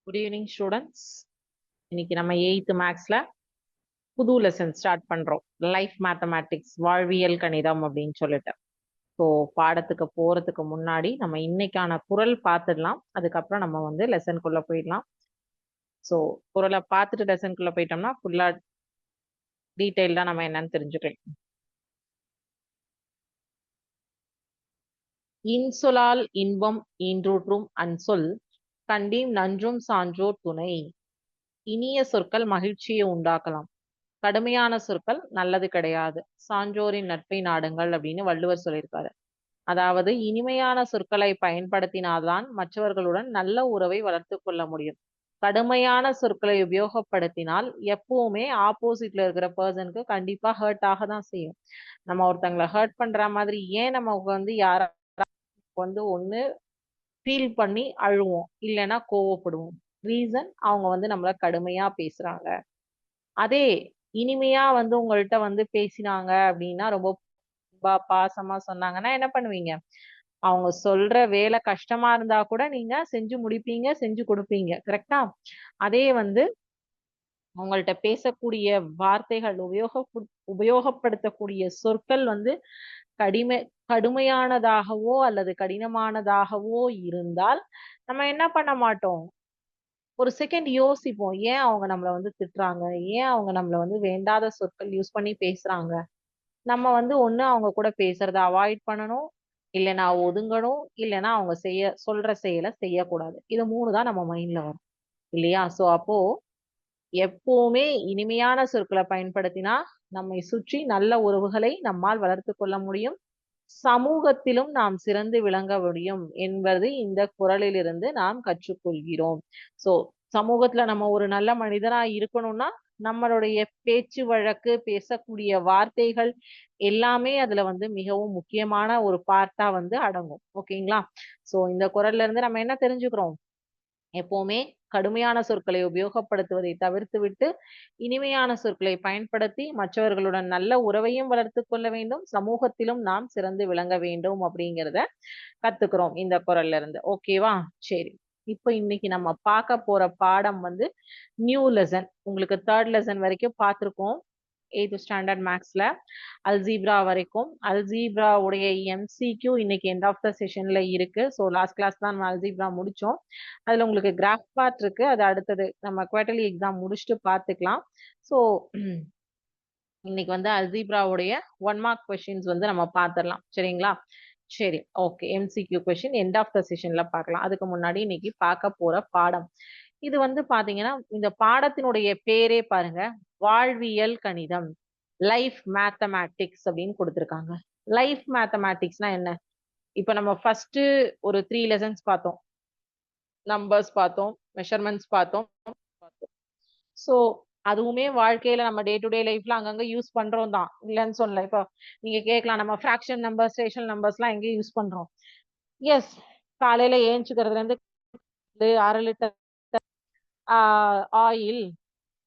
Good evening students. இன்னைக்கு நம்ம 8th மேக்ஸ்ல புது லெசன் ஸ்டார்ட் பண்றோம். லைஃப் மேத்தமேட்டிக்ஸ், வாழ்வியல் கணிதம் அப்படின்னு சொல்லிட்டு. ஸோ பாடத்துக்கு போறதுக்கு முன்னாடி நம்ம இன்னைக்கான குறள் பார்த்துடலாம். அதுக்கப்புறம் நம்ம வந்து லெசனுக்குள்ள போயிடலாம். ஸோ குறளை பார்த்துட்டு லெசனுக்குள்ள போயிட்டோம்னா ஃபுல்லா டீட்டெயில்டா நம்ம என்னன்னு தெரிஞ்சுக்கலாம். இன்சொலால் இன்பம் ஈன்றூற்றும் அன்சொல் கண்டீம் நன்றும் சான்றோர் துணை. இனிய சொற்கள் மகிழ்ச்சியை உண்டாக்கலாம், கடுமையான சொற்கள் நல்லது கிடையாது, சான்றோரின் நட்பை நாடுங்கள் அப்படின்னு வள்ளுவர் சொல்லியிருக்காரு. அதாவது இனிமையான சொற்களை பயன்படுத்தினால்தான் மற்றவர்களுடன் நல்ல உறவை வளர்த்து கொள்ள முடியும். கடுமையான சொற்களை உபயோகப்படுத்தினால் எப்பவுமே ஆப்போசிட்ல இருக்கிற பர்சனுக்கு கண்டிப்பா ஹர்ட் ஆக தான் செய்யும். நம்ம ஒருத்தங்களை ஹர்ட் பண்ற மாதிரி ஏன் நம்ம வந்து யார வந்து ஒண்ணு ஃபீல் பண்ணி அழுவோம், இல்லைன்னா கோவப்படுவோம். ரீசன் அவங்க வந்து நம்மள கடுமையா பேசுறாங்க. அதே இனிமையா வந்து உங்கள்கிட்ட வந்து பேசினாங்க அப்படின்னா, ரொம்ப பாசமா சொன்னாங்கன்னா என்ன பண்ணுவீங்க? அவங்க சொல்ற வேலை கஷ்டமா இருந்தா கூட நீங்க செஞ்சு முடிப்பீங்க, செஞ்சு கொடுப்பீங்க. கரெக்டா? அதே வந்து உங்கள்ட்ட பேசக்கூடிய வார்த்தைகள் உபயோகப்படுத்தக்கூடிய சொற்கள் வந்து கடிமை கடுமையானதாகவோ அல்லது கடினமானதாகவோ இருந்தால் நம்ம என்ன பண்ண மாட்டோம்? ஒரு செகண்ட் யோசிப்போம். ஏன் அவங்க நம்மள வந்து திட்டுறாங்க? ஏன் அவங்க நம்மள வந்து வேண்டாத சொற்கள் யூஸ் பண்ணி பேசுறாங்க? நம்ம வந்து ஒண்ணு அவங்க கூட பேசுறத அவாய்ட் பண்ணணும், இல்லைன்னா ஒதுங்கணும், இல்லைன்னா அவங்க சொல்ற செயலை செய்யக்கூடாது. இது 3 தான் நம்ம மைண்ட்ல வரும் இல்லையா? சோ அப்போ எப்பவுமே இனிமையான சொற்களை பயன்படுத்தினா நம்மை சுற்றி நல்ல உறவுகளை நம்மால் வளர்த்து கொள்ள முடியும். சமூகத்திலும் நாம் சிறந்து விளங்க முடியும் என்பது இந்த குறளிலிருந்து நாம் கற்றுக்கொள்கிறோம். சோ சமூகத்துல நம்ம ஒரு நல்ல மனிதனா இருக்கணும்னா நம்மளுடைய பேச்சு வழக்கு, பேசக்கூடிய வார்த்தைகள் எல்லாமே அதுல வந்து மிகவும் முக்கியமான ஒரு பார்ட்டா வந்து அடங்கும். ஓகேங்களா? சோ இந்த குறள்ல இருந்து நம்ம என்ன தெரிஞ்சுக்கிறோம்? எப்பவுமே கடுமையான சொற்களை உபயோகப்படுத்துவதை தவிர்த்து விட்டு இனிமையான சொற்களை பயன்படுத்தி மற்றவர்களுடன் நல்ல உறவையும் வளர்த்து கொள்ள வேண்டும், சமூகத்திலும் நாம் சிறந்து விளங்க வேண்டும் அப்படிங்கிறத கத்துக்கிறோம் இந்த குறள்ல இருந்து. ஓகேவா? சரி. இப்போ இன்னைக்கு நம்ம பார்க்க போற பாடம் வந்து நியூ லெசன். உங்களுக்கு 3rd லெசன் வரைக்கும் பார்த்திருக்கோம் 8th ஸ்டாண்டர்ட் மேக்ஸ்ல. அல்ஜீப்ரா வரைக்கும். அல்ஜீப்ரா உடைய எம்சிக்யூ இன்னைக்கு எண்ட் ஆஃப் த செஷன்ல இருக்கு. ஸோ லாஸ்ட் கிளாஸ் தான் நம்ம அல்ஜீப்ரா முடிச்சோம். அதுல உங்களுக்கு கிராஃப் பார்ட் இருக்கு. அது அடுத்தது நம்ம குவார்டர்லி எக்ஸாம் முடிச்சுட்டு பார்த்துக்கலாம். ஸோ இன்னைக்கு வந்து அல்ஜீப்ராவுடைய 1 மார்க் கொஸ்டின்ஸ் வந்து நம்ம பார்த்துடலாம். சரிங்களா? சரி, okay. MCQ question end of the செஷன்ல பார்க்கலாம். அதுக்கு முன்னாடி இன்னைக்கு பார்க்க போற பாடம் இது வந்து பாத்தீங்கன்னா, இந்த பாடத்தினுடைய பேரே பாருங்க, வாழ்வியல் கணிதம், லைஃப் மேத்தமேட்டிக்ஸ் அப்படின்னு கொடுத்திருக்காங்க. லைஃப் மேத்தமேட்டிக்ஸ்னா என்ன? இப்ப நம்ம ஃபர்ஸ்ட் ஒரு 3 லெசன்ஸ் பார்த்தோம். நம்பர்ஸ் பார்த்தோம், மெஷர்மெண்ட்ஸ் பார்த்தோம். சோ அதுவுமே வாழ்க்கையில நம்ம டே டு டே லைஃப்ல அங்கங்க யூஸ் பண்றோம் தான், இல்லைன்னு சொல்லல. இப்போ நீங்க கேட்கலாம், நம்ம ஃபிராக்ஷன் நம்பர்ஸ், ரேஷனல் நம்பர்ஸ்லாம் எங்க யூஸ் பண்றோம்? எஸ், காலையில ஏஞ்சுக்கிறதுல இருந்து 1/2 லிட்டர் ஆயில்,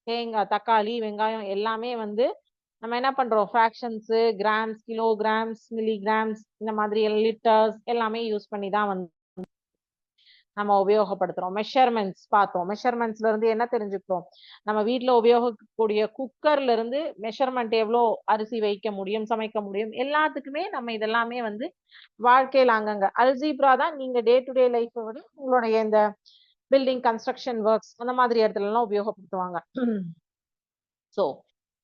தேங்காய், தக்காளி, வெங்காயம் எல்லாமே வந்து நம்ம என்ன பண்றோம்? ஃபிராக்ஷன்ஸ், கிராம்ஸ், கிலோகிராம்ஸ், மில்லிகிராம்ஸ், இந்த மாதிரி லிட்டர்ஸ் எல்லாமே யூஸ் பண்ணி தான் வந்து நம்ம உபயோகப்படுத்துறோம். மெஷர்மெண்ட்ஸ் பார்த்தோம். மெஷர்மெண்ட்ஸ்ல இருந்து என்ன தெரிஞ்சுக்கிறோம்? நம்ம வீட்ல உபயோகிக்கக்கூடிய குக்கர்ல இருந்து மெஷர்மெண்ட் எவ்வளோ அரிசி வைக்க முடியும், சமைக்க முடியும், எல்லாத்துக்குமே நம்ம இதெல்லாமே வந்து வாழ்க்கையில அங்கங்க அல்ஜீப்ரா தான் நீங்க டே டு டே லைஃப் வந்து உங்களுடைய இந்த பில்டிங் கன்ஸ்ட்ரக்ஷன் ஒர்க்ஸ் அந்த மாதிரி இடத்துல எல்லாம் உபயோகப்படுத்துவாங்க. சோ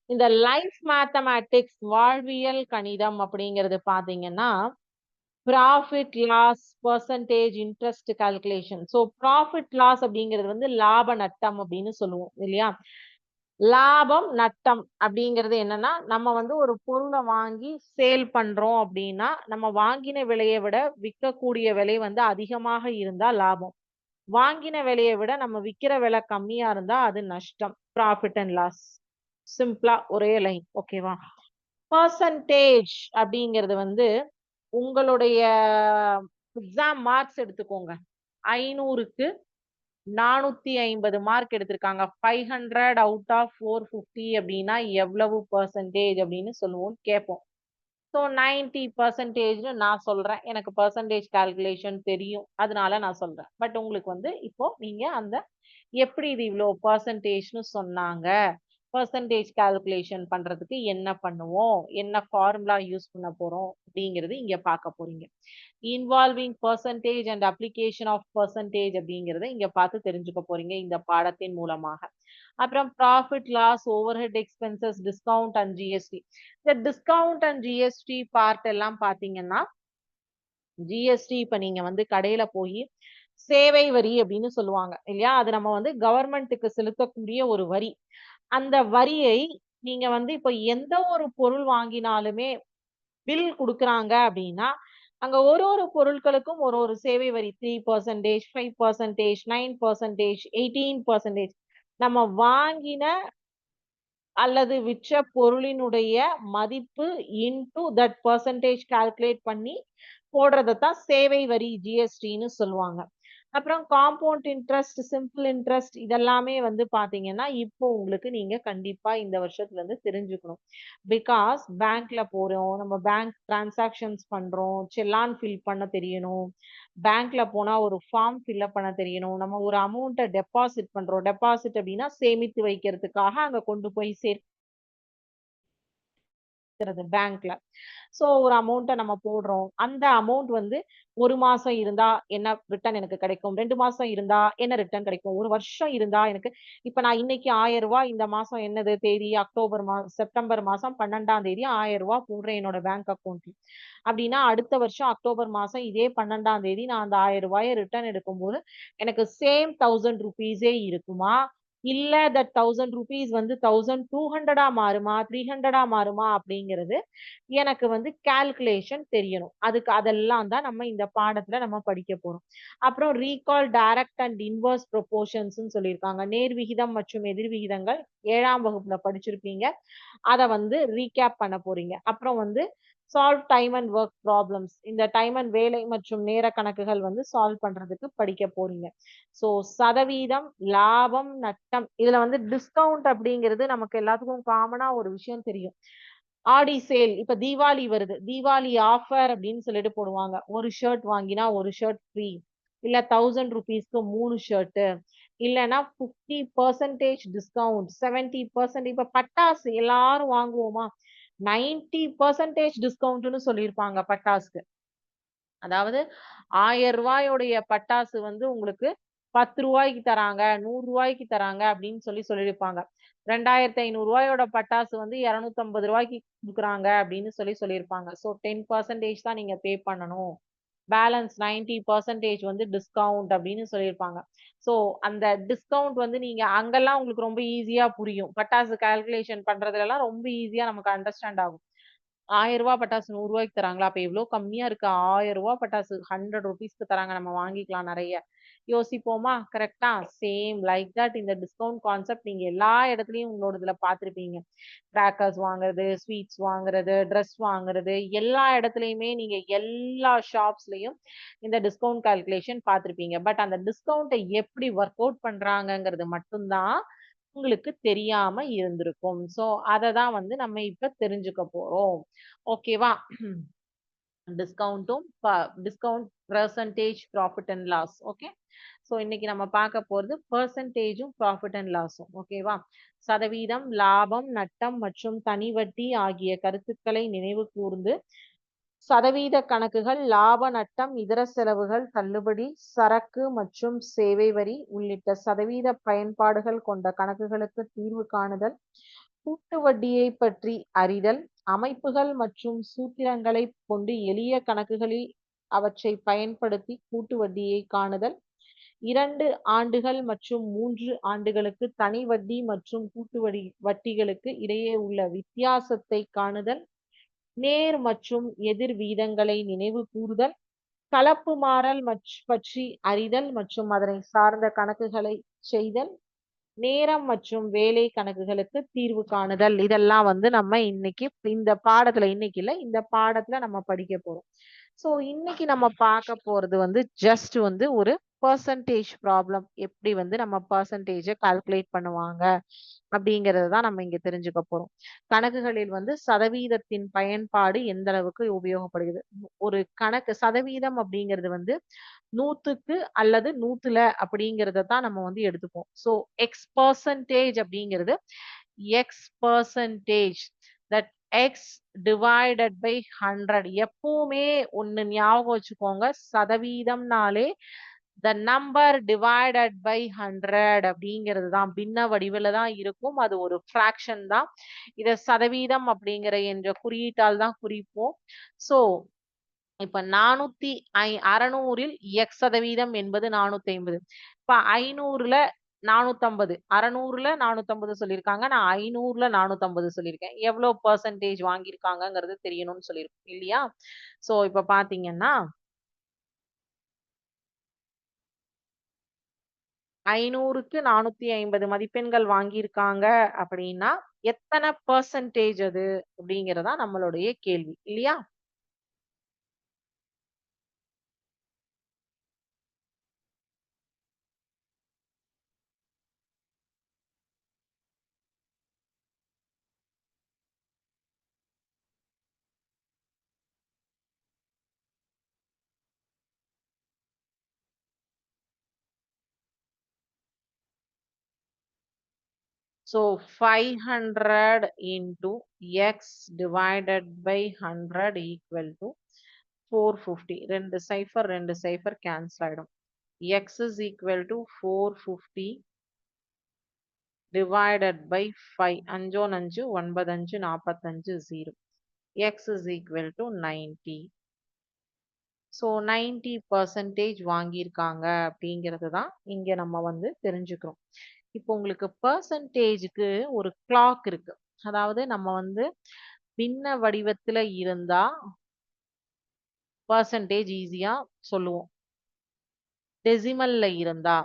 இந்த லைஃப் மேத்தமேட்டிக்ஸ், வாழ்வியல் கணிதம் அப்படிங்கிறது பாத்தீங்கன்னா, profit loss, percentage, interest calculation. So profit loss அப்படிங்கிறது வந்து லாப நட்டம் அப்படின்னு சொல்லுவோம் இல்லையா? லாபம் நட்டம் அப்படிங்கிறது என்னன்னா, நம்ம வந்து ஒரு பொருளை வாங்கி சேல் பண்றோம் அப்படின்னா, நம்ம வாங்கின விலையை விட விற்கக்கூடிய விலை வந்து அதிகமாக இருந்தா லாபம். வாங்கின விலையை விட நம்ம விக்கிற விலை கம்மியா இருந்தா அது நஷ்டம். Profit and loss. சிம்பிளா ஒரே லைன். ஓகேவா? பர்சன்டேஜ் அப்படிங்கிறது வந்து உங்களுடைய எக்ஸாம் மார்க்ஸ் எடுத்துக்கோங்க. 500க்கு 450 மார்க் எடுத்திருக்காங்க. 500 அவுட் ஆஃப் 450 அப்படின்னா எவ்வளவு பர்சன்டேஜ் அப்படின்னு சொல்லுவோம், கேட்போம். ஸோ 90% நான் சொல்றேன். எனக்கு பர்சன்டேஜ் கால்குலேஷன் தெரியும், அதனால நான் சொல்றேன். பட் உங்களுக்கு வந்து இப்போ நீங்க அந்த எப்படி இது இவ்ளோ பெர்சன்டேஜ்ன்னு சொன்னாங்க? பெர்சன்டேஜ் கால்குலேஷன் பண்றதுக்கு என்ன பண்ணுவோம்? என்ன ஃபார்முலா யூஸ் பண்ண போறோம்? அப்படிங்கிறது இங்க பார்க்க போறீங்க. Involving percentage and application of percentage அப்படிங்கிறத இங்க பார்த்து தெரிஞ்சுக்க போறீங்க இந்த பாடத்தின் மூலமாக. அப்புறம் profit, loss, overhead expenses, discount and GST. இந்த டிஸ்கவுண்ட் அண்ட் ஜிஎஸ்டி பார்ட் எல்லாம் பார்த்தீங்கன்னா, ஜிஎஸ்டி இப்ப நீங்க வந்து கடையில போயி சேவை வரி அப்படின்னு சொல்லுவாங்க இல்லையா? அது நம்ம வந்து கவர்மெண்ட்டுக்கு செலுத்தக்கூடிய ஒரு வரி. அந்த வரியை நீங்க வந்து இப்ப எந்த ஒரு பொருள் வாங்கினாலுமே பில் குடுக்குறாங்க அப்படின்னா, அங்க ஒரு ஒரு பொருட்களுக்கும் ஒரு ஒரு சேவை வரி 3%, 5%, 9%, 18% நம்ம வாங்கின அல்லது விற்ற பொருளினுடைய மதிப்பு இன்டு தட் பெர்சன்டேஜ் கால்குலேட் பண்ணி போடுறதத்தான் சேவை வரி ஜிஎஸ்டின்னு சொல்லுவாங்க. அப்புறம் காம்பவுண்ட் இன்ட்ரெஸ்ட், சிம்பிள் இன்ட்ரெஸ்ட் இதெல்லாமே வந்து பார்த்தீங்கன்னா, இப்போ உங்களுக்கு நீங்க கண்டிப்பா இந்த வருஷத்துல இருந்து தெரிஞ்சுக்கணும். பிகாஸ் பேங்க்ல போறோம், நம்ம பேங்க் டிரான்சாக்ஷன்ஸ் பண்றோம், செல்லான் ஃபில் பண்ண தெரியணும். பேங்க்ல போனா ஒரு ஃபார்ம் ஃபில் பண்ண தெரியணும். நம்ம ஒரு அமௌண்ட்ட டெபாசிட் பண்றோம். டெபாசிட் அப்படின்னா சேமித்து வைக்கிறதுக்காக அங்க கொண்டு போய் சேர்க்கிறது பேங்க்ல. சோ ஒரு அமௌண்ட்ட நம்ம போடுறோம். அந்த அமௌண்ட் வந்து 1 மாசம் இருந்தா என்ன ரிட்டர்ன் எனக்கு கிடைக்கும்? 2 மாசம் இருந்தா என்ன ரிட்டர்ன் கிடைக்கும்? 1 வருஷம் இருந்தா எனக்கு இப்ப நான் இன்னைக்கு ரூ. 1000 இந்த மாசம் என்னது தேதி? செப்டம்பர் மாசம் 12ஆம் தேதி ரூ. 1000 போடுறேன் என்னோட பேங்க் அக்கவுண்ட்ல. அப்படின்னா அடுத்த வருஷம் அக்டோபர் மாசம் இதே 12ஆம் தேதி நான் அந்த ரூ. 1000 ரிட்டர்ன் எடுக்கும்போது எனக்கு சேம் ₹1000 இருக்குமா? இல்ல தட் ₹1000 வந்து 1200 மாறுமா? 300 மாறுமா? அப்படிங்கிறது எனக்கு வந்து கால்குலேஷன் தெரியணும். அதெல்லாம் தான் நம்ம இந்த பாடத்துல நம்ம படிக்க போறோம். அப்புறம் ரீகால் டைரக்ட் அண்ட் இன்வெர்ஸ் ப்ரொபோர்ஷன்ஸ்ன்னு சொல்லியிருக்காங்க. நேர்விகிதம் மற்றும் எதிர்விகிதங்கள் 7ஆம் வகுப்புல படிச்சிருப்பீங்க. அத வந்து ரீகேப் பண்ண போறீங்க. அப்புறம் வந்து solve time and work problems. இந்த டைம் அண்ட் வேலை மற்றும் நேர கணக்குகள் வந்து சால்வ் பண்றதுக்கு படிக்க போறீங்க. சோ சதவீதம், லாபம், நட்டம் இதுல வந்து டிஸ்கவுண்ட் அப்படிங்கிறது நமக்கு எல்லாத்துக்கும் காமனா ஒரு விஷயம் தெரியும். ஆடி சேல் இப்ப தீபாவளி வருது. தீபாவளி ஆஃபர் அப்படின்னு சொல்லிட்டு போடுவாங்க. ஒரு ஷர்ட் வாங்கினா ஒரு ஷர்ட் ஃப்ரீ. இல்ல ₹1000க்கு 3 ஷர்ட். இல்லன்னா 50% டிஸ்கவுண்ட், 70% இப்ப பட்டாசு எல்லாரும் வாங்குவோமா? 90% டிஸ்கவுண்ட்ன்னு சொல்லியிருப்பாங்க பட்டாசுக்கு. அதாவது ரூ. 1000 பட்டாசு வந்து உங்களுக்கு ரூ. 10க்கு தராங்க, ரூ. 100க்கு தராங்க அப்படின்னு சொல்லியிருப்பாங்க. ரூ. 2500 பட்டாசு வந்து ரூ. 250க்கு குடுக்குறாங்க அப்படின்னு சொல்லியிருப்பாங்க. சோ 10% தான் நீங்க பே பண்ணணும். பேலன்ஸ் 90% வந்து டிஸ்கவுண்ட் அப்படின்னு சொல்லியிருப்பாங்க. சோ அந்த டிஸ்கவுண்ட் வந்து நீங்க அங்கெல்லாம் உங்களுக்கு ரொம்ப ஈஸியா புரியும். பட்டாசு கால்குலேஷன் பண்றதுலலாம் ரொம்ப ஈஸியா நமக்கு அண்டர்ஸ்டாண்ட் ஆகும். ரூ. 1000 பட்டாசு ரூ. 100க்கு தராங்களா? அப்ப எவ்ளோ கம்மியா இருக்கு. ரூ. 1000 பட்டாசு ₹100க்கு தராங்க. நம்ம வாங்கிக்கலாம் நெறைய. யோசிப்போமா? கரெக்ட்டா? சேம் லைக் தட் இந்த டிஸ்கவுண்ட் கான்செப்ட் நீங்க எல்லா இடத்துலயும் உங்களோட இதுல பார்த்திருப்பீங்க. கிராக்கர்ஸ் வாங்குறது, ஸ்வீட்ஸ் வாங்குறது, ட்ரெஸ் வாங்குறது, எல்லா இடத்துலயுமே நீங்க எல்லா ஷாப்ஸ்லயும் இந்த டிஸ்கவுண்ட் கால்குலேஷன் பார்த்திருப்பீங்க. பட் அந்த டிஸ்கவுண்ட்ட எப்படி வொர்க் அவுட் பண்றாங்கங்கிறது மட்டும் தான் உங்களுக்கு தெரியாம இருந்திருக்கும். சோ அததான் வந்து நம்ம இப்ப தெரிஞ்சுக்க போறோம். ஓகேவா? டிஸ்கவுண்டும் discount percentage profit and loss. Okay. So இன்னைக்கு நம்ம பார்க்க போறது பெர்சன்டேஜும் ப்ராஃபிட் அண்ட் லாஸும். ஓகேவா? சதவீதம், லாபம், நட்டம் மற்றும் தனி வட்டி ஆகிய கருத்துக்களை நினைவு கூர்ந்து சதவீத கணக்குகள், லாப நட்டம், இதர செலவுகள், தள்ளுபடி, சரக்கு மற்றும் சேவை வரி உள்ளிட்ட சதவீத பயன்பாடுகள் கொண்ட கணக்குகளுக்கு தீர்வு காணுதல், கூட்டு வட்டியை பற்றி அறிதல், அமைப்புகள் மற்றும் சூத்திரங்களைக் கொண்டு எளிய கணக்குகளில் அவற்றை பயன்படுத்தி கூட்டு வட்டியை காணுதல், 2 ஆண்டுகள் மற்றும் 3 ஆண்டுகளுக்கு தனி வட்டி மற்றும் கூட்டு வட்டிகளுக்கு இடையே உள்ள வித்தியாசத்தை காணுதல், நேர் மற்றும் எதிர் வீதங்களை நினைவு கூறுதல், கலப்பு மாறல் பற்றி அறிதல் மற்றும் அதனை சார்ந்த கணக்குகளை செய்தல், நேரம் மற்றும் வேலை கணக்குகளுக்கு தீர்வு காணுதல். இதெல்லாம் வந்து நம்ம இன்னைக்கு இந்த பாடத்துல இன்னைக்கு இல்ல, இந்த பாடத்துல நம்ம படிக்க போறோம். சோ இன்னைக்கு நம்ம பார்க்க போறது வந்து ஜஸ்ட் வந்து ஒரு பெர்சன்டேஜ் ப்ராப்ளம். எப்படி வந்து நம்ம பெர்சன்டேஜ கால்குலேட் பண்ணுவாங்க அப்படிங்கறத தான் நம்ம இங்க தெரிஞ்சுக்க போறோம். கணக்குகளில் வந்து சதவீதத்தின் பயன்பாடு எந்த அளவுக்கு உபயோகப்படுகிறது. ஒரு கணக்கு சதவீதம் அப்படிங்கிறது வந்து 100க்கு அல்லது 100ல அப்படிங்கிறத தான் நம்ம வந்து எடுத்துப்போம். ஸோ எக்ஸ் பெர்சன்டேஜ் அப்படிங்கிறது x percentage that x divided by 100. எப்பவுமே ஒண்ணு ஞாபகம் வச்சுக்கோங்க, சதவீதம்னாலே the number divided by 100 அப்படிங்கிறது தான் பின்ன வடிவில தான் இருக்கும். அது ஒரு fraction தான். இத சதவீதம் அப்படிங்கிற என்ற குறியீட்டால் தான் குறிப்போம். ஸோ இப்ப 600ல் எக்ஸ் சதவீதம் என்பது 450. இப்ப 500ல 450, 600ல 450 சொல்லியிருக்காங்க. நான் 500ல 450 சொல்லியிருக்கேன். எவ்வளவு பெர்சன்டேஜ் வாங்கியிருக்காங்கங்கிறது தெரியணும்னு சொல்லியிருக்கோம் இல்லையா? சோ இப்ப பாத்தீங்கன்னா 500க்கு 450 மதிப்பெண்கள் வாங்கியிருக்காங்க அப்படின்னா, எத்தனை பெர்சன்டேஜ் அது அப்படிங்கிறதா நம்மளுடைய கேள்வி இல்லையா? So 500 into x divided by 100 equal to 450. ரெண்டு சைஃபர் கேன்சல் ஆயிடும். x is equal to 450 divided by 5. 5 5 9 5 45 0. x is equal to 90. So 90% வாங்கியிருக்காங்க அப்படிங்கிறது தான் இங்க நம்ம வந்து தெரிஞ்சுக்கிறோம். இப்போ உங்களுக்கு பெர்சன்டேஜ்க்கு ஒரு கிளாக் இருக்கு. அதாவது நம்ம வந்து பின்ன வடிவத்துல இருந்தா பெர்சன்டேஜ் ஈஸியா சொல்லுவோம். டெசிமல்ல இருந்தா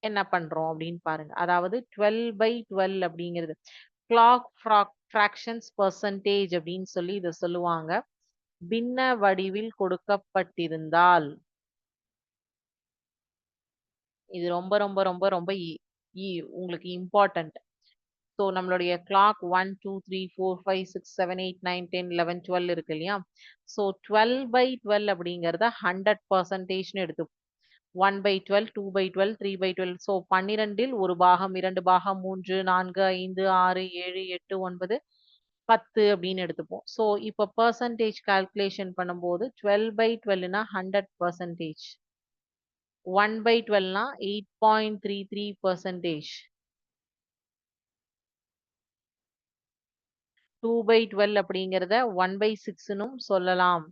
என்ன பண்றோம் அப்படின்னு பாருங்க. அதாவது 12/12 அப்படிங்கிறது கிளாக் ஃபிராக்ஷன்ஸ் பெர்சன்டேஜ் அப்படின்னு சொல்லி இதை சொல்லுவாங்க. பின்ன வடிவில் கொடுக்கப்பட்டிருந்தால் இது ரொம்ப ரொம்ப ரொம்ப ரொம்ப உங்களுக்கு இம்பார்ட்டன்ட். ஸோ நம்மளுடைய கிளாக் 1 2 3 4 5 6 7 8 9 10 11 12 இருக்கு இல்லையா? ஸோ 12/12 அப்படிங்கிறத 100%ன்னு எடுத்து 1/12 2/12 3/12. ஸோ 12ல் ஒரு பாகம் 2 பாகம் 3 4 5 6 7 8 9 10 அப்படின்னு எடுத்துப்போம். ஸோ இப்போ பெர்சன்டேஜ் கால்குலேஷன் பண்ணும்போது 12/12னா 100%. 1/12னா 8.33%. 2/12 அப்படிங்கிறத 1/6னும் சொல்லலாம்.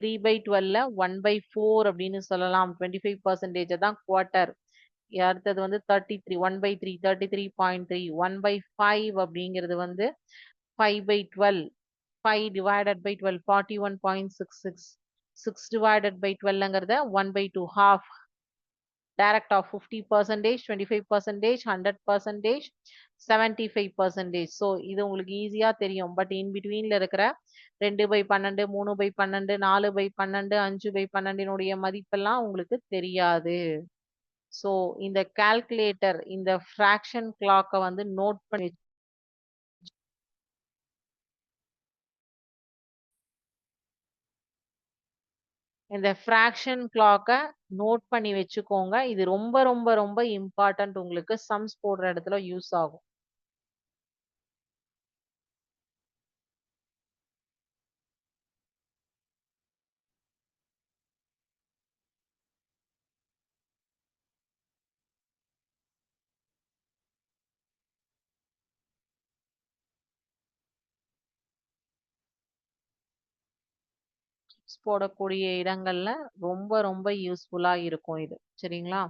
3/12ல 1/4 அப்படின்னு சொல்லலாம். 25% தான் குவார்ட்டர். அடுத்தது வந்து 33 1/3 33.3. 1/5 அப்படிங்கிறது வந்து 5/12. 5 divided by 12 41.66. 6 divided by 12ங்கிறத 1/2 half. Direct of 50%, 25%, 100%, 75%. ஸோ இது உங்களுக்கு ஈஸியா தெரியும். பட் இன் பிட்வீன்ல இருக்கிற 2/12, 3/12, 4/12, 5/12னுடைய மதிப்பெல்லாம் உங்களுக்கு தெரியாது. ஸோ இந்த கால்குலேட்டர் இந்த ஃபிராக்ஷன் கிளாக்கை வந்து நோட் பண்ணி இந்த ஃபிராக்ஷன் கிளாக்கை நோட் பண்ணி வச்சுக்கோங்க. இது ரொம்ப ரொம்ப ரொம்ப இம்பார்ட்டன்ட். உங்களுக்கு சம்ஸ் போடுற இடத்துல யூஸ் ஆகும். போடக்கூடிய இடங்கள்ல ரொம்ப ரொம்ப யூஸ்ஃபுல்லா இருக்கும் இது. சரிங்களா?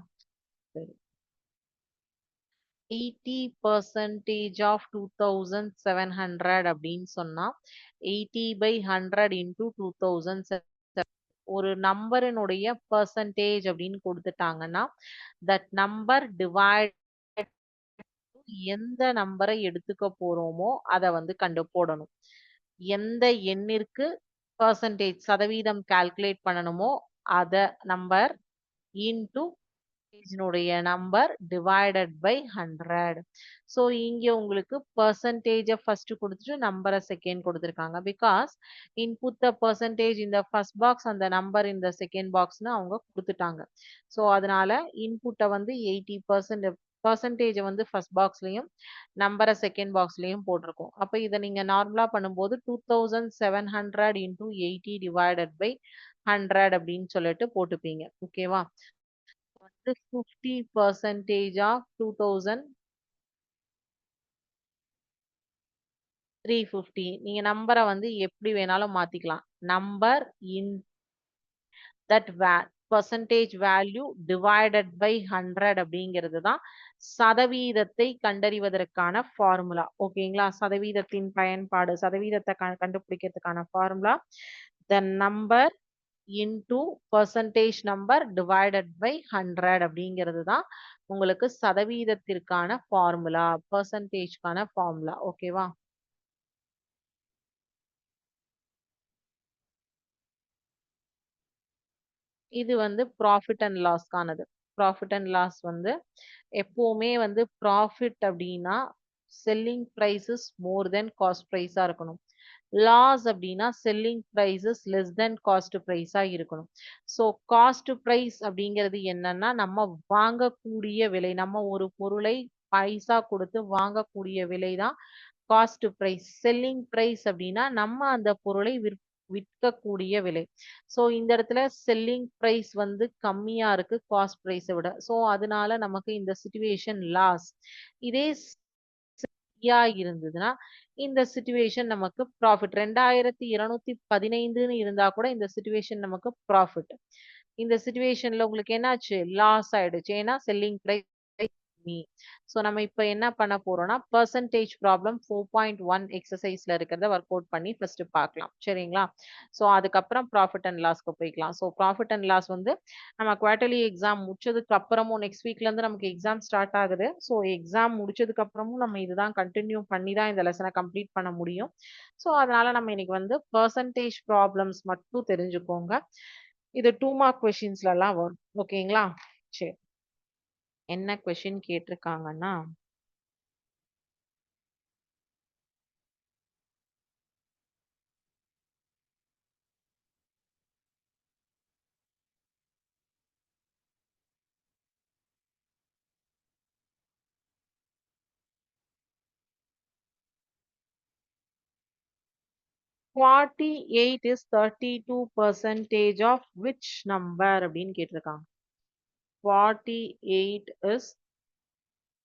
சரி. 80% of 2700 அப்படின்னு சொன்னா 80/100 into 2007. ஒரு நம்பரினுடைய பெர்சன்டேஜ் அப்படின்னு கொடுத்துட்டாங்கன்னா தட் நம்பர் டிவைட் எந்த நம்பரை எடுத்துக்க போறோமோ அதை வந்து கண்டு போடணும். எந்த எண்ணிற்கு பெர்சன்டேஜ் சதவீதம் கால்குலேட் பண்ணணுமோ அத நம்பர் இன்டு இதனுடைய நம்பர் டிவைடட் பை 100. ஸோ இங்க உங்களுக்கு பெர்சன்டேஜை ஃபர்ஸ்ட் கொடுத்துட்டு நம்பரை செகண்ட் கொடுத்துருக்காங்க. பிகாஸ் இன்புட் த பெர்சன்டேஜ் இந்த ஃபர்ஸ்ட் பாக்ஸ் அந்த நம்பர் இந்த செகண்ட் பாக்ஸ்னு அவங்க கொடுத்துட்டாங்க. ஸோ அதனால இன்புட்டை வந்து 80% பர்சன்டேஜை வந்து ஃபர்ஸ்ட் பாக்ஸ்லயும் நம்பரை செகண்ட் பாக்ஸ்லயும் போட்டிருக்கோம். அப்போ இதை நீங்க நார்மலா பண்ணும்போது 2700 இன்டூ 80 டிவைடட் பை 100 அப்படின்னு சொல்லிட்டு போட்டுப்பீங்க. ஓகேவா? வந்து 50% of 2350. நீங்க நம்பரை வந்து எப்படி வேணாலும் மாத்திக்கலாம். Number in that percentage value divided by 100 அப்படிங்கிறது தான் சதவீதத்தை கண்டறிவதற்கான ஃபார்முலா. ஓகேங்களா? சதவீதத்தின் பயன்பாடு, சதவீதத்தை கண்டுபிடிக்கிறதுக்கான formula the number into percentage number divided by 100 அப்படிங்கிறது தான் உங்களுக்கு சதவீதத்திற்கான ஃபார்முலா, பெர்சன்டேஜ்க்கான ஃபார்முலா. ஓகேவா? இது வந்து ப்ராஃபிட் அண்ட் லாஸ்க்கானது. ப்ராஃபிட் அண்ட் லாஸ் வந்து எப்பவுமே வந்து ப்ராஃபிட் அப்படின்னா selling prices more than cost ப்ரைஸா இருக்கணும். லாஸ் அப்படின்னா selling prices less than cost ப்ரைஸா இருக்கணும். ஸோ காஸ்ட் ப்ரைஸ் அப்படிங்கிறது என்னன்னா நம்ம வாங்கக்கூடிய விலை, நம்ம ஒரு பொருளை பைசா கொடுத்து வாங்கக்கூடிய விலை தான் காஸ்ட் பிரைஸ். செல்லிங் பிரைஸ் அப்படின்னா நம்ம அந்த பொருளை விற்கக்கூடிய விலை. ஸோ இந்த இடத்துல செல்லிங் பிரைஸ் வந்து கம்மியா இருக்கு காஸ்ட் பிரைஸை விட. ஸோ அதனால நமக்கு இந்த சிச்சுவேஷன் லாஸ். இதே சரியா இருந்ததுன்னா இந்த சிச்சுவேஷன் நமக்கு ப்ராஃபிட். 2215ன்னு இருந்தா கூட இந்த சிச்சுவேஷன் நமக்கு ப்ராஃபிட். இந்த சிச்சுவேஷன்ல உங்களுக்கு என்னாச்சு? லாஸ் ஆயிடுச்சு. ஏன்னா செல்லிங் பிரைஸ் கம்மி. ஸோ நம்ம இப்ப என்ன பண்ண போறோம்னா பெர்சன்டேஜ் ப்ராப்ளம் 4.1 எக்ஸசைஸ்ல இருக்கிறத ஒர்க் அவுட் பண்ணி ஃபர்ஸ்ட் பார்க்கலாம். சரிங்களா? ஸோ அதுக்கப்புறம் ப்ராஃபிட் அண்ட் லாஸ்க்கு போய்க்கலாம். ஸோ ப்ராஃபிட் அண்ட் லாஸ் வந்து நம்ம குவார்டர்லி எக்ஸாம் முடிச்சதுக்கு அப்புறமும் நெக்ஸ்ட் வீக்ல இருந்து நமக்கு எக்ஸாம் ஸ்டார்ட் ஆகுது. ஸோ எக்ஸாம் முடிச்சதுக்கு அப்புறமும் நம்ம இதுதான் கண்டினியூ பண்ணி தான் இந்த லெசனை கம்ப்ளீட் பண்ண முடியும். ஸோ அதனால நம்ம இன்னைக்கு வந்து பெர்சன்டேஜ் ப்ராப்ளம்ஸ் மட்டும் தெரிஞ்சுக்கோங்க. இது 2 மார்க் கொஸ்டின்ஸ்ல எல்லாம் வரும். ஓகேங்களா? சரி. என்ன question கேட்டிருக்காங்கன்னா, "48 is 32% of which number?" அப்படின்னு கேட்டிருக்காங்க. 48 is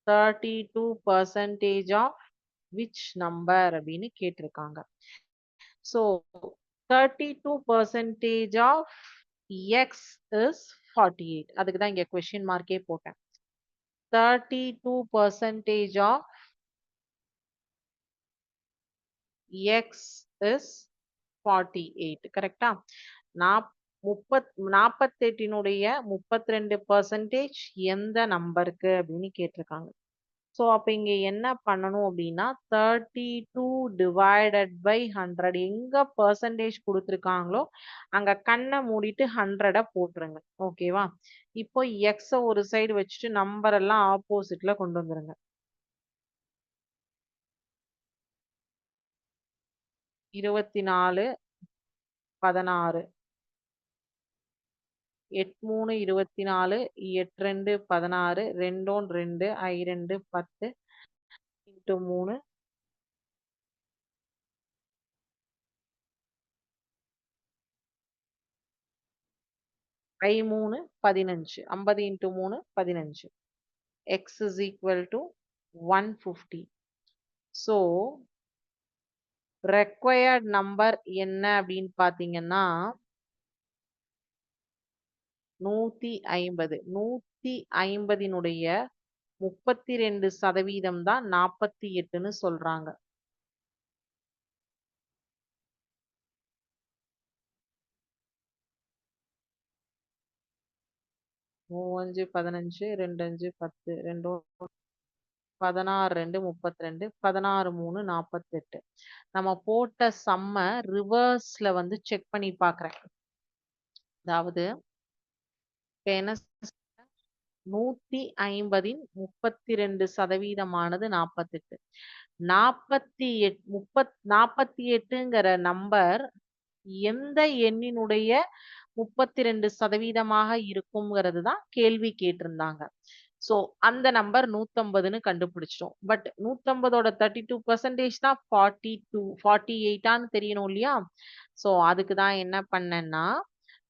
32% of which number அப்படின்னு கேட்டிருக்காங்க. So 32% of x is 48. அதுக்கு தான் இங்க கொஸ்டின் மார்க்கே போட்டேன். 32% of x is 48. கரெக்டா? 48னுடைய 32% எந்த நம்பருக்கு அப்படின்னு கேட்டிருக்காங்க. ஸோ அப்ப இங்க என்ன பண்ணணும் அப்படின்னா 32 டிவைடட் பை 100 எங்க பெர்சன்டேஜ் கொடுத்துருக்காங்களோ அங்க கண்ணை மூடிட்டு 100 போட்டுருங்க. ஓகேவா? இப்போ எக்ஸ ஒரு சைடு வச்சுட்டு நம்பர் எல்லாம் ஆப்போசிட்ல கொண்டு வந்துருங்க. 24 16 8 3 24 8 2 16 2 2 I 2 10 into 3 I 3 15 50 into 3 15. X is equal to 150. So required number என்ன அப்படின்னு பாத்தீங்கன்னா 150. 150னுடைய 32% தான் 48ன்னு சொல்றாங்க. 3 5 15 2 5 10 2 16 2 32 16 3 48. நம்ம போட்ட சம்ம ரிவர்ஸ்ல வந்து செக் பண்ணி பாக்குறேன். அதாவது இப்ப என்ன 150ன் 32% 48. 48ங்கிற நம்பர் எந்த எண்ணினுடைய 32% இருக்கும்ங்கிறது தான் கேள்வி கேட்டிருந்தாங்க. ஸோ அந்த நம்பர் 150ன்னு கண்டுபிடிச்சிட்டோம். பட் 150ஓட 32% தான் 48ஆன்னு தெரியணும் இல்லையா? ஸோ அதுக்கு தான் என்ன பண்ணேன்னா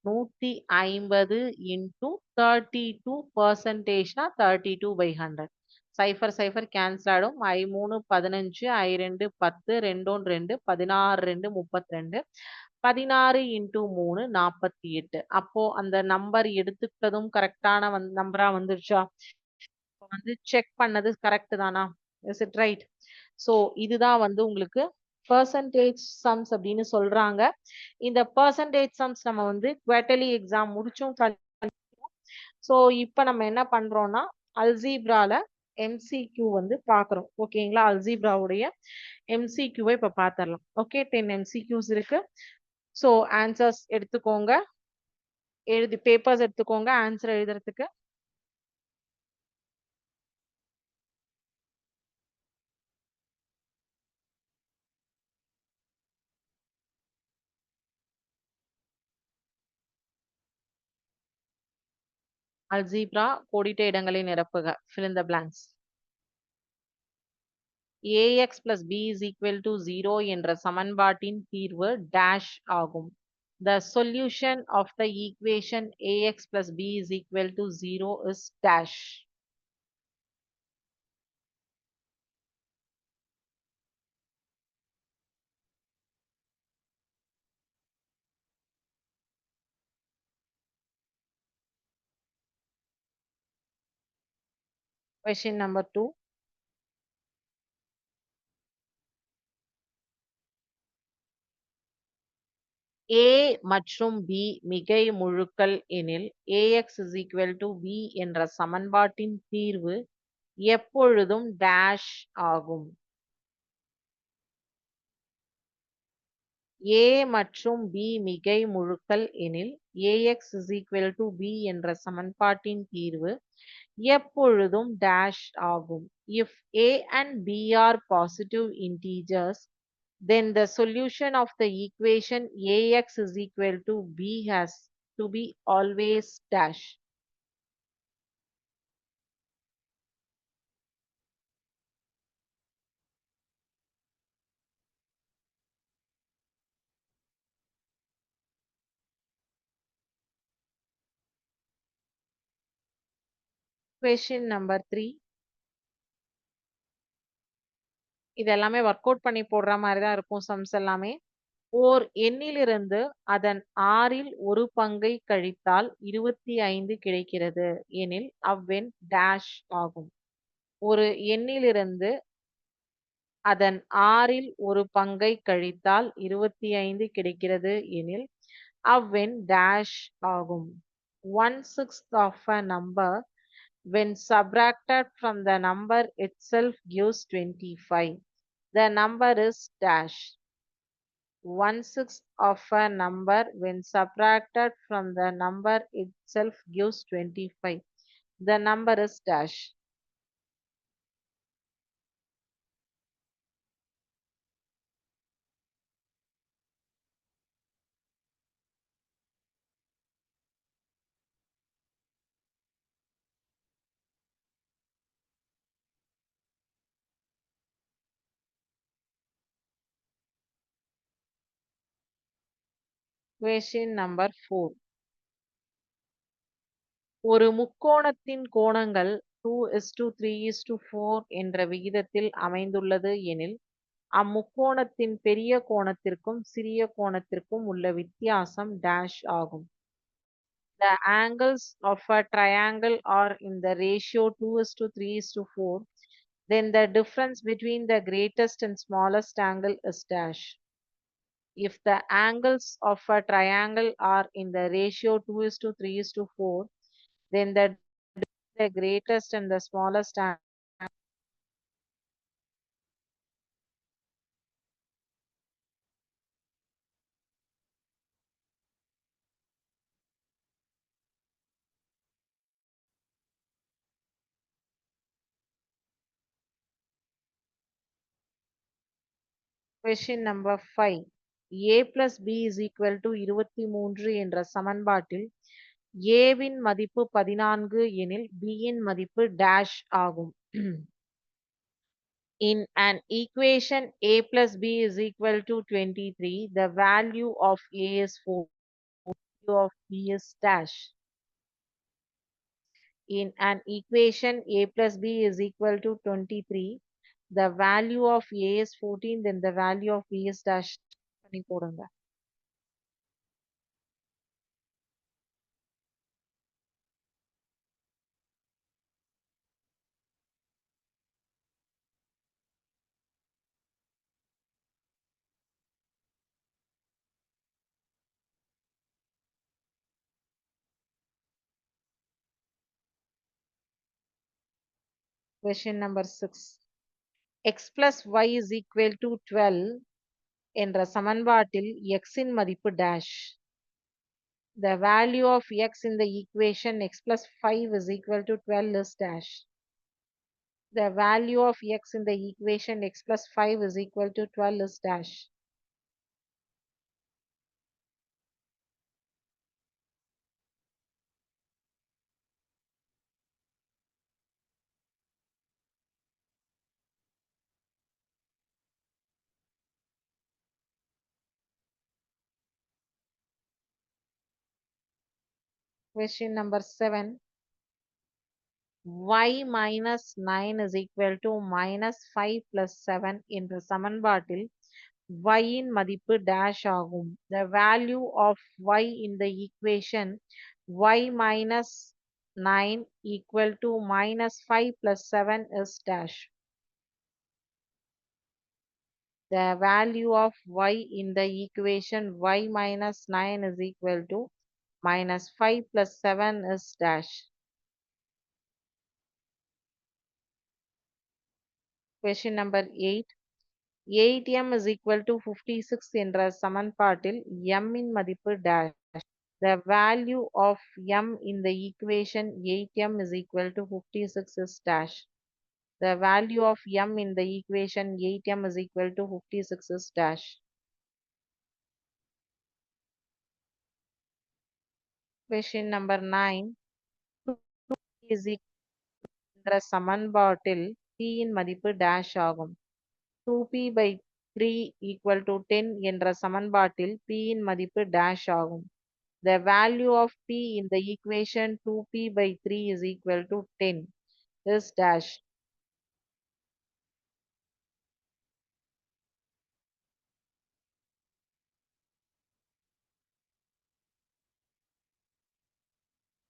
150 இன்டு 32%னா 32/100. 0 0 கேன்சல் ஆயிடும். I3 15, I2 10, 2 2 16 2 32. 16 இன்டு 3 48. அப்போ அந்த நம்பர் எடுத்துக்கிட்டதும் கரெக்டான நம்பரா வந்துருச்சா? செக் பண்ணது கரெக்ட் தானா? Is it right? ஸோ இதுதான் உங்களுக்கு பெர்சன்டேஜ் சம்ஸ் அப்படின்னு சொல்றாங்க. இந்த பெர்சன்டேஜ் சம்ஸ் நம்ம குவார்ட்டர்லி எக்ஸாம் முடிச்சும் ஸோ இப்போ நம்ம என்ன பண்றோம்னா அல்ஜீப்ரால எம்சிக்யூ பார்க்குறோம். ஓகேங்களா? அல்ஜீப்ராவுடைய எம்சிக்யூவை இப்போ பார்த்துடலாம். ஓகே, 10 எம்சிக்யூஸ் இருக்கு. ஸோ ஆன்சர்ஸ் எடுத்துக்கோங்க, பேப்பர்ஸ் எடுத்துக்கோங்க ஆன்சர் எழுதுறதுக்கு. அல்ஜீப்ரா கோடிட்ட இடங்களை நிரப்புக. fill in the blanks. ax plus b is equal to 0 என்ற சமன்பாட்டின் தீர்வு dash ஆகும். The solution of the equation ax plus b is equal to 0 is dash. Question number 2. A மற்றும் B மிகை முழுக்கள் எனில் ax is equal to b என்ற சமன்பாட்டின் தீர்வு எப்பொழுதும் dash ஆகும். A மற்றும் B மிகை முழுக்கள் எனில் ax is equal to b என்ற சமன்பாட்டின் தீர்வு எப்பொழுதும் dash ஆகும். If a and b are positive integers, then the solution of the equation ax is equal to b has to be always dash. Question number 3. இது எல்லாமே work out பண்ணி போடுற மாதிரி தான் இருக்கும் சம்ஸ் எல்லாமே. ஓர் எண்ணிலிருந்து அதன் ஆறில் ஒரு பங்கை கழித்தால் 25 கிடைக்கிறது எனில் அவ்வெண் dash ஆகும். ஒரு எண்ணிலிருந்து அதன் ஆறில் ஒரு பங்கை கழித்தால் 25 கிடைக்கிறது எனில் அவ்வெண் dash ஆகும். 1/6 of a number when subtracted from the number itself gives 25. The number is dash. 1/6 of a number when subtracted from the number itself gives 25. The number is dash. Question number 4. ஒரு முக்கோணத்தின் கோணங்கள் 2:3:4 என்ற விகிதத்தில் அமைந்துள்ளது எனில் அம்முக்கோணத்தின் பெரிய கோணத்திற்கும் சிறிய கோணத்திற்கும் உள்ள வித்தியாசம் dash ஆகும். The angles of a triangle are in the ratio 2:3:4. Then the difference between the greatest and smallest angle is dash. If the angles of a triangle are in the ratio 2:3:4, then the greatest and the smallest angle Question number 5. A plus B is equal to 23 என்ற சமன்பாட்டில் A win மதிப்பு 14 எனில் B இன் மதிப்பு dash ஆகும். In an equation A plus B is equal to 23, the value of A is 4, value of B is dash. In an equation A plus B is equal to 23, the value of A is 14, then the value of B is dash. பண்ணி போடுங்க. Question number 6. X plus Y is equal to 12 என்ற சமன்பாட்டில் X இன் மதிப்பு dash. The value of X in the equation X plus 5 is equal to 12 is dash. The value of X in the equation X plus 5 is equal to 12 is dash. Question number 7. Y minus 9 is equal to minus 5 plus 7 என்ற சமன்பாட்டில் y இன் மதிப்பு dash ஆகும். The value of y in the equation y minus 9 equal to minus 5 plus 7 is dash. The value of y in the equation y minus 9 is equal to minus 5 plus 7 is dash. Question number 8. 8m is equal to 56 என்ற சமன்பாட்டில் m இன் மதிப்பு dash. The value of m in the equation 8m is equal to 56 is dash. The value of m in the equation 8m is equal to 56 is dash. Question number 9. 2p is equal என்ற சமன்பாட்டில் p இன் மதிப்பு dash ஆகும். 2p by 3 equal to 10 என்ற சமன்பாட்டில் p இன் மதிப்பு dash ஆகும். The value of p in the equation 2p by 3 is equal to 10 is dash.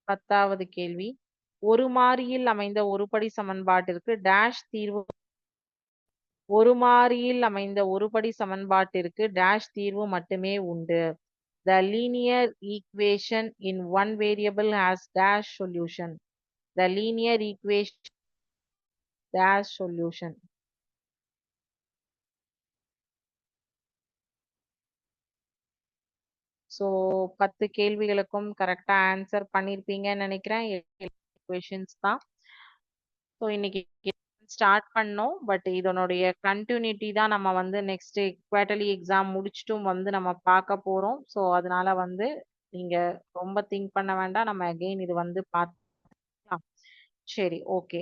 பத்தாவது கேள்வி. ஒரு மாறியில் அமைந்த ஒருபடி சமன்பாட்டிற்கு dash தீர்வு. ஒரு மாறியில் அமைந்த ஒருபடி சமன்பாட்டிற்கு dash தீர்வு மட்டுமே உண்டு. The linear equation in one variable has dash solution. The linear equation dash solution. So 10 கேள்விகளுக்கும் கரெக்டா ஆன்சர் பண்ணியிருப்பீங்கன்னு நினைக்கிறேன். கொஷின்ஸ் தான். ஸோ இன்னைக்கு ஸ்டார்ட் பண்ணோம். பட் இதனுடைய கண்டினியூட்டி தான் நம்ம வந்து நெக்ஸ்ட் குவார்டர்லி எக்ஸாம் முடிச்சுட்டும் வந்து நம்ம பார்க்க போறோம். ஸோ அதனால வந்து நீங்க ரொம்ப திங்க் பண்ண வேண்டாம். நம்ம அகெயின் இது வந்து பார்க்கலாம். சரி, ஓகே.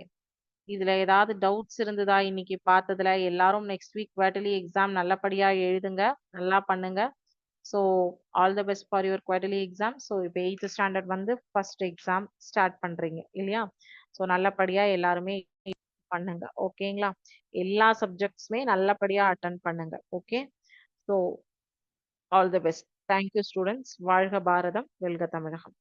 இதுல ஏதாவது டவுட்ஸ் இருந்ததா இன்னைக்கு பார்த்ததுல? எல்லாரும் நெக்ஸ்ட் வீக் குவார்டர்லி எக்ஸாம் நல்லபடியா எழுதுங்க, நல்லா பண்ணுங்க. So all the best for your quarterly exam. So இப்போ 8th ஸ்டாண்டர்ட் வந்து ஃபர்ஸ்ட் எக்ஸாம் ஸ்டார்ட் பண்றீங்க இல்லையா? ஸோ நல்லபடியா எல்லாருமே பண்ணுங்க. ஓகேங்களா? எல்லா சப்ஜெக்ட்ஸுமே நல்லபடியா அட்டன் பண்ணுங்க. Okay. So all the best. Thank you students. வாழ்க பாரதம், வெல்க தமிழகம்.